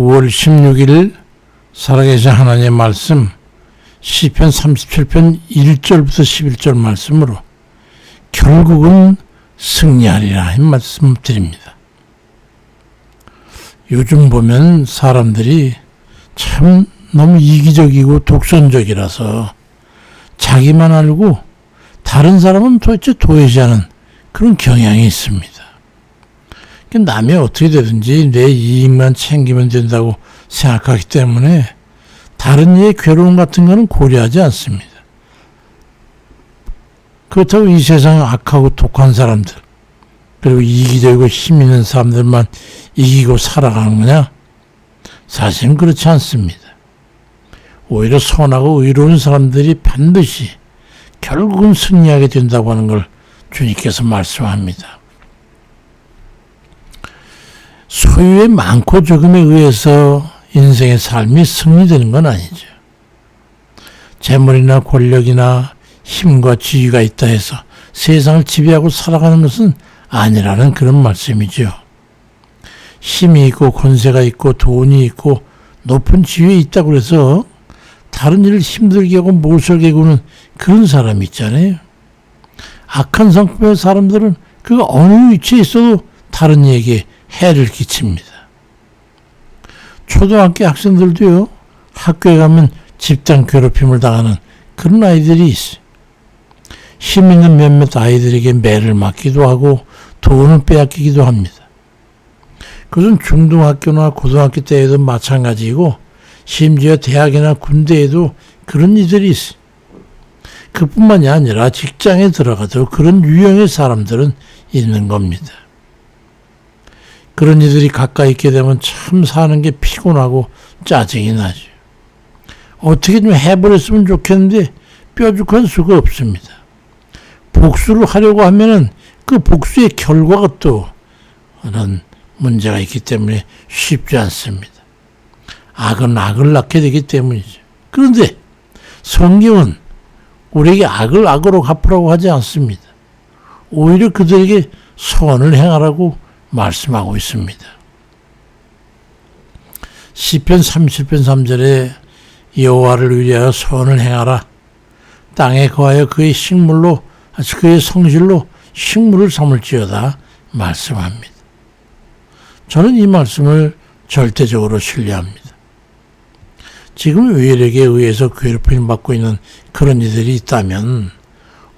9월 16일 살아계신 하나님의 말씀 시편 37편 1절부터 11절 말씀으로 결국은 승리하리라 이 말씀 드립니다. 요즘 보면 사람들이 참 너무 이기적이고 독선적이라서 자기만 알고 다른 사람은 도대체 도외시하는 그런 경향이 있습니다. 남이 어떻게 되든지 내 이익만 챙기면 된다고 생각하기 때문에 다른 이의 괴로움 같은 거는 고려하지 않습니다. 그렇다고 이 세상 악하고 독한 사람들 그리고 이기적이고 힘 있는 사람들만 이기고 살아가는 거냐? 사실은 그렇지 않습니다. 오히려 선하고 의로운 사람들이 반드시 결국은 승리하게 된다고 하는 걸 주님께서 말씀합니다. 소유의 많고 적음에 의해서 인생의 삶이 승리되는 건 아니죠. 재물이나 권력이나 힘과 지위가 있다 해서 세상을 지배하고 살아가는 것은 아니라는 그런 말씀이죠. 힘이 있고 권세가 있고 돈이 있고 높은 지위에 있다고 해서 다른 일을 힘들게 하고 못살게 구는 그런 사람이 있잖아요. 악한 성품의 사람들은 그 어느 위치에 있어도 다른 이에게 해를 끼칩니다. 초등학교 학생들도요, 학교에 가면 집단 괴롭힘을 당하는 그런 아이들이 있어요. 힘 있는 몇몇 아이들에게 매를 맞기도 하고 돈을 빼앗기기도 합니다. 그것은 중등학교나 고등학교 때에도 마찬가지이고 심지어 대학이나 군대에도 그런 이들이 있어요. 그뿐만이 아니라 직장에 들어가도 그런 유형의 사람들은 있는 겁니다. 그런 이들이 가까이 있게 되면 참 사는 게 피곤하고 짜증이 나죠. 어떻게 좀 해버렸으면 좋겠는데 뾰족한 수가 없습니다. 복수를 하려고 하면은 그 복수의 결과가 또 그런 문제가 있기 때문에 쉽지 않습니다. 악은 악을 낳게 되기 때문이죠. 그런데 성경은 우리에게 악을 악으로 갚으라고 하지 않습니다. 오히려 그들에게 선을 행하라고 말씀하고 있습니다. 시편 37편 3절에 여호와를 위하여 선을 행하라. 땅에 거하여 그의 식물로 그의 성실로 식물을 삼을지어다 말씀합니다. 저는 이 말씀을 절대적으로 신뢰합니다. 지금 의인에게 의해서 괴롭힘을 받고 있는 그런 이들이 있다면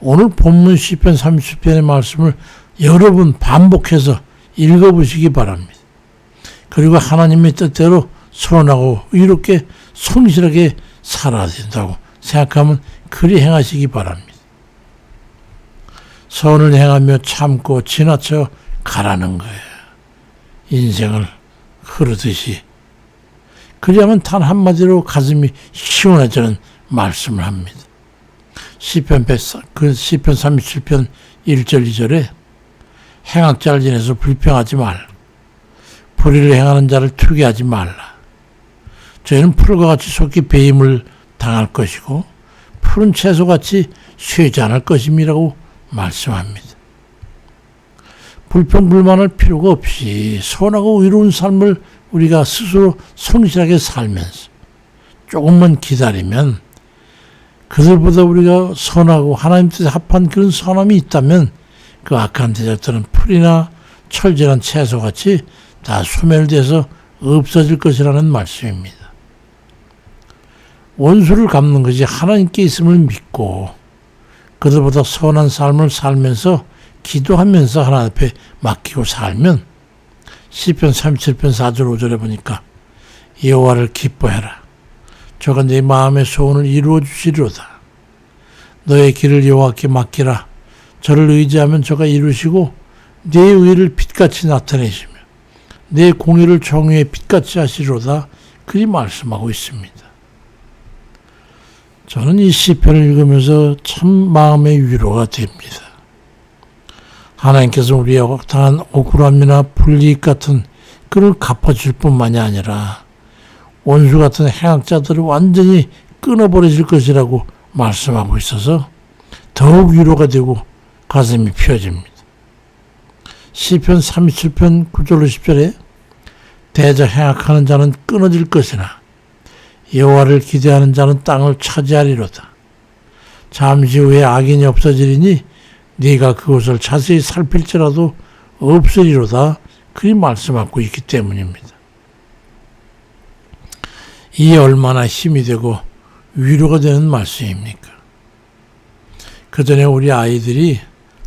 오늘 본문 시편 30편의 말씀을 여러 번 반복해서 읽어보시기 바랍니다. 그리고 하나님의 뜻대로 선하고 의롭게 성실하게 살아야 된다고 생각하면 그리 행하시기 바랍니다. 선을 행하며 참고 지나쳐 가라는 거예요. 인생을 흐르듯이. 그리하면 단 한마디로 가슴이 시원해지는 말씀을 합니다. 시편 37편 1절 2절에 행악자를 지내서 불평하지 말라. 불의를 행하는 자를 투기하지 말라. 저희는 풀과 같이 속히 배임을 당할 것이고 푸른 채소같이 쇠지 않을 것임이라고 말씀합니다. 불평불만할 필요가 없이 선하고 의로운 삶을 우리가 스스로 성실하게 살면서 조금만 기다리면 그들보다 우리가 선하고 하나님 뜻에 합한 그런 선함이 있다면 그 악한 대적들은 풀이나 철저한 채소같이 다 소멸돼서 없어질 것이라는 말씀입니다. 원수를 갚는 것이 하나님께 있음을 믿고 그들보다 선한 삶을 살면서 기도하면서 하나님 앞에 맡기고 살면 시편 37편 4절 5절에 보니까 여호와를 기뻐해라. 저가 네 마음의 소원을 이루어 주시리로다. 너의 길을 여호와께 맡기라. 저를 의지하면 저가 이루시고 내 의를 빛같이 나타내시며 내 공의를 정의의 빛같이 하시리로다. 그리 말씀하고 있습니다. 저는 이 시편을 읽으면서 참 마음의 위로가 됩니다. 하나님께서 우리가 당한 억울함이나 불이익 같은 그걸 갚아줄 뿐만이 아니라 원수 같은 행악자들을 완전히 끊어버리실 것이라고 말씀하고 있어서 더욱 위로가 되고 가슴이 펴집니다. 시편 37편 9절로 10절에 대저 행악하는 자는 끊어질 것이나 여호와를 기대하는 자는 땅을 차지하리로다. 잠시 후에 악인이 없어지리니 네가 그것을 자세히 살필지라도 없으리로다. 그리 말씀하고 있기 때문입니다. 이게 얼마나 힘이 되고 위로가 되는 말씀입니까? 그 전에 우리 아이들이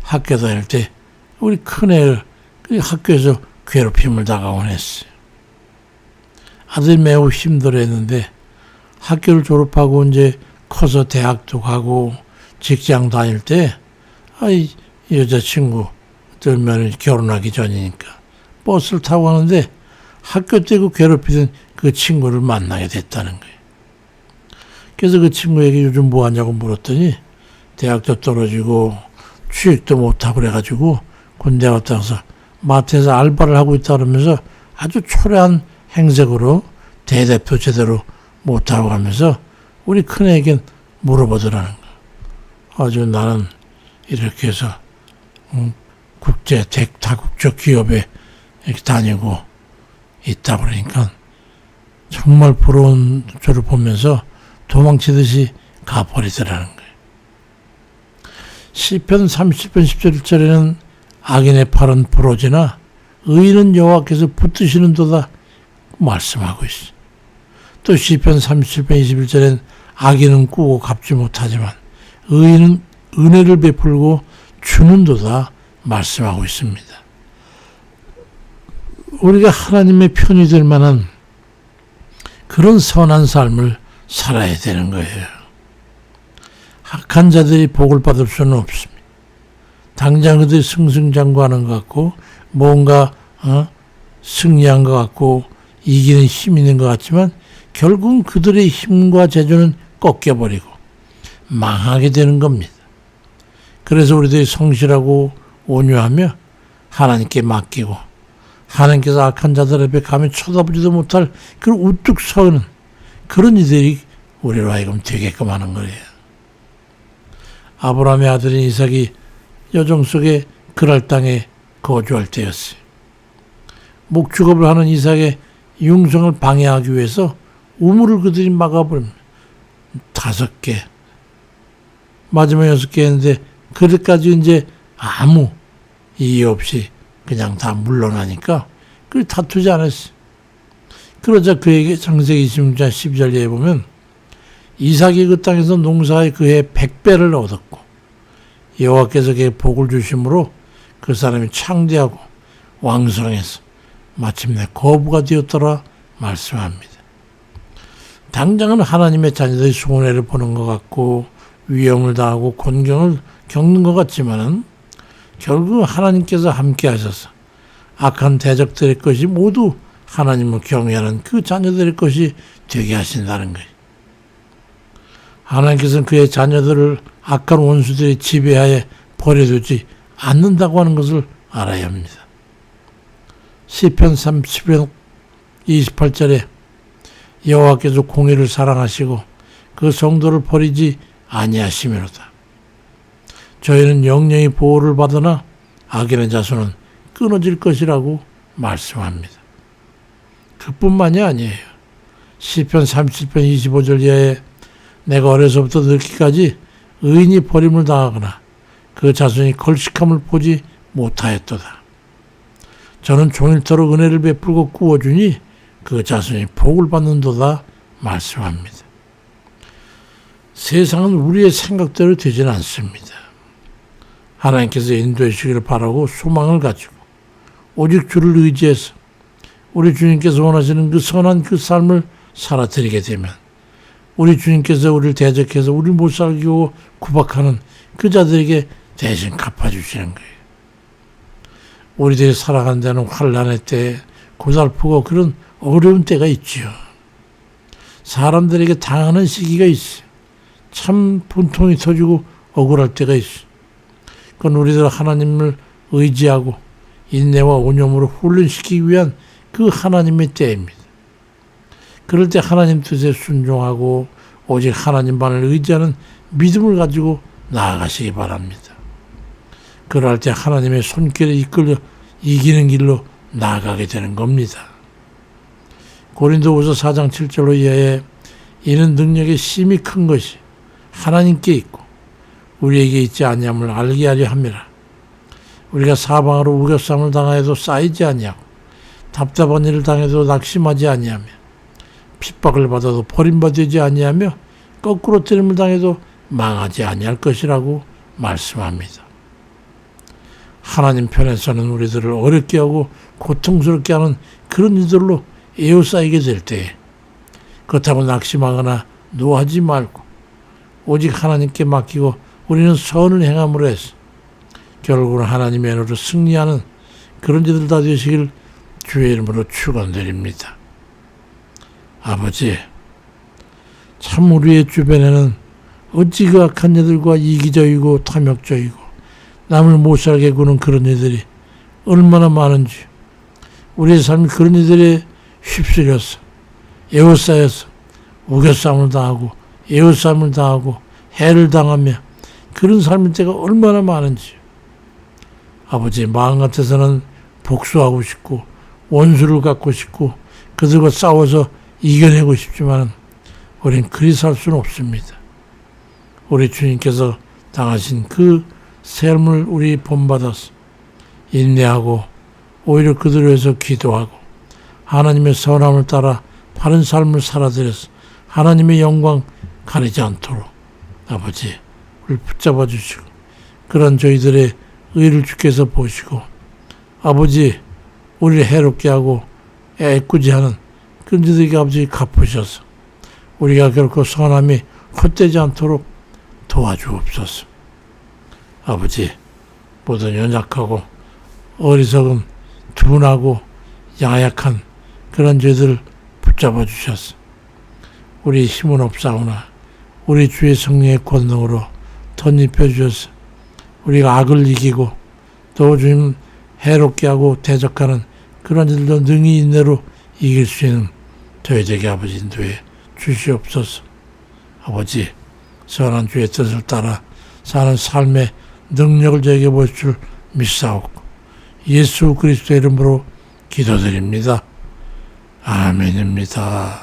학교 다닐 때 우리 큰애를 학교에서 괴롭힘을 당하곤 했어요. 아들이 매우 힘들어했는데 학교를 졸업하고 이제 커서 대학도 가고 직장 다닐 때 여자친구 들면 결혼하기 전이니까 버스를 타고 가는데 학교 때 그 괴롭히던 그 친구를 만나게 됐다는 거예요. 그래서 그 친구에게 요즘 뭐 하냐고 물었더니 대학도 떨어지고 취직도 못하고 그래가지고 군대 갔다 와서 마트에서 알바를 하고 있다 그러면서 아주 초라한 행색으로 대대표 제대로 못하고 가면서 우리 큰애에겐 물어보더라는 거예요. 아주 나는 이렇게 해서 국제 다국적 기업에 이렇게 다니고 있다 그러니까 정말 부러운 저를 보면서 도망치듯이 가버리더라는 거예요. 시편 30편 17절에는 악인의 팔은 부러지나 의인은 여호와께서 붙드시는도다 말씀하고 있어요. 또 시편 37편 21절엔 악인은 꾸고 갚지 못하지만 의인은 은혜를 베풀고 주는도다 말씀하고 있습니다. 우리가 하나님의 편이 될 만한 그런 선한 삶을 살아야 되는 거예요. 악한 자들이 복을 받을 수는 없습니다. 당장 그들이 승승장구하는 것 같고 뭔가 승리한 것 같고 이기는 힘이 있는 것 같지만 결국은 그들의 힘과 재주는 꺾여버리고 망하게 되는 겁니다. 그래서 우리들이 성실하고 온유하며 하나님께 맡기고 하나님께서 악한 자들 앞에 감히 쳐다보지도 못할 그런 우뚝 서는 그런 이들이 우리로 하여금 되게끔 하는 거예요. 아브라함의 아들인 이삭이 여정 속에 그랄 땅에 거주할 때였어요. 목축업을 하는 이삭의 융성을 방해하기 위해서 우물을 그들이 막아버립니다. 5개. 마지막 6개 했는데 그때까지 이제 아무 이의 없이 그냥 다 물러나니까 그 다투지 않았어요. 그러자 그에게 창세기 26장 12절에 보면 이삭이 그 땅에서 농사에 그해 100배를 얻었고 여호와께서 그에게 복을 주심으로 그 사람이 창대하고 왕성해서 마침내 거부가 되었더라 말씀합니다. 당장은 하나님의 자녀들이 손해를 보는 것 같고 위험을 당하고 곤경을 겪는 것 같지만은 결국 하나님께서 함께 하셔서 악한 대적들의 것이 모두 하나님을 경외하는 그 자녀들의 것이 되게 하신다는 거예요. 하나님께서는 그의 자녀들을 악한 원수들의 지배하에 버려두지 않는다고 하는 것을 알아야 합니다. 시편 30편 28절에 여호와께서 공의를 사랑하시고 그 성도를 버리지 아니하시미로다. 저희는 영영이 보호를 받으나 악인의 자손은 끊어질 것이라고 말씀합니다. 그뿐만이 아니에요. 시편 30편 25절 이하에 내가 어려서부터 늙기까지 의인이 버림을 당하거나 그 자손이 걸식함을 보지 못하였도다. 저는 종일토록 은혜를 베풀고 구워주니 그 자손이 복을 받는도다 말씀합니다. 세상은 우리의 생각대로 되지는 않습니다. 하나님께서 인도해 주시기를 바라고 소망을 가지고 오직 주를 의지해서 우리 주님께서 원하시는 그 선한 그 삶을 살아드리게 되면 우리 주님께서 우리를 대적해서 우리 못 살기고 구박하는 그 자들에게 대신 갚아주시는 거예요. 우리들이 살아가는 데는 환난의 때 고달프고 그런 어려운 때가 있지요. 사람들에게 당하는 시기가 있어요. 참 분통이 터지고 억울할 때가 있어요. 그건 우리들 하나님을 의지하고 인내와 온유함으로 훈련시키기 위한 그 하나님의 때입니다. 그럴 때 하나님 뜻에 순종하고 오직 하나님만을 의지하는 믿음을 가지고 나아가시기 바랍니다. 그럴 때 하나님의 손길에 이끌려 이기는 길로 나아가게 되는 겁니다. 고린도후서 4장 7절로 이하에 이는 능력이 심히 큰 것이 하나님께 있고 우리에게 있지 아니함을 알게 하려 함이라. 우리가 사방으로 우겨쌈을 당하여도 쌓이지 아니하고 답답한 일을 당해도 낙심하지 아니하며 핍박을 받아도 버림받지 아니하며 거꾸로 뜨림을 당해도 망하지 아니할 것이라고 말씀합니다. 하나님 편에서는 우리들을 어렵게 하고 고통스럽게 하는 그런 일들로 에워싸이게 될 때에 그렇다고 낙심하거나 노하지 말고 오직 하나님께 맡기고 우리는 선을 행함으로 해서 결국은 하나님의 은혜로 승리하는 그런 이들 다 되시길 주의 이름으로 축원드립니다. 아버지, 참 우리의 주변에는 어찌 그 악한 이들과 이기적이고 탐욕적이고 남을 못 살게 구는 그런 이들이 얼마나 많은지 우리의 삶이 그런 이들에 휩쓸려서 에워싸여서 우겨싸움을 당하고 에워싸움을 당하고 해를 당하며 그런 삶일 때가 얼마나 많은지 아버지 마음 같아서는 복수하고 싶고 원수를 갖고 싶고 그들과 싸워서 이겨내고 싶지만 우린 그리 살 수는 없습니다. 우리 주님께서 당하신 그 삶을 우리 본받아서 인내하고 오히려 그들을 위해서 기도하고 하나님의 선함을 따라 바른 삶을 살아들여서 하나님의 영광 가리지 않도록 아버지 우리를 붙잡아 주시고 그런 저희들의 의를 주께서 보시고 아버지 우리를 해롭게 하고 애꿎지하는 그런 저들에게 아버지 갚으셔서 우리가 결코 선함이 헛되지 않도록 도와주옵소서. 아버지 모든 연약하고 어리석은 둔하고 야약한 그런 죄들을 붙잡아 주셔서 우리 힘은 없사오나 우리 주의 성령의 권능으로 덧입혀 주셔서 우리가 악을 이기고 또 주님 해롭게 하고 대적하는 그런 일도 능히 인내로 이길 수 있는 저희에게 아버지 인도해 주시옵소서. 아버지 선한 주의 뜻을 따라 사는 삶의 능력을 저에게 보실 줄 믿사옵고 예수 그리스도의 이름으로 기도드립니다. 아멘입니다.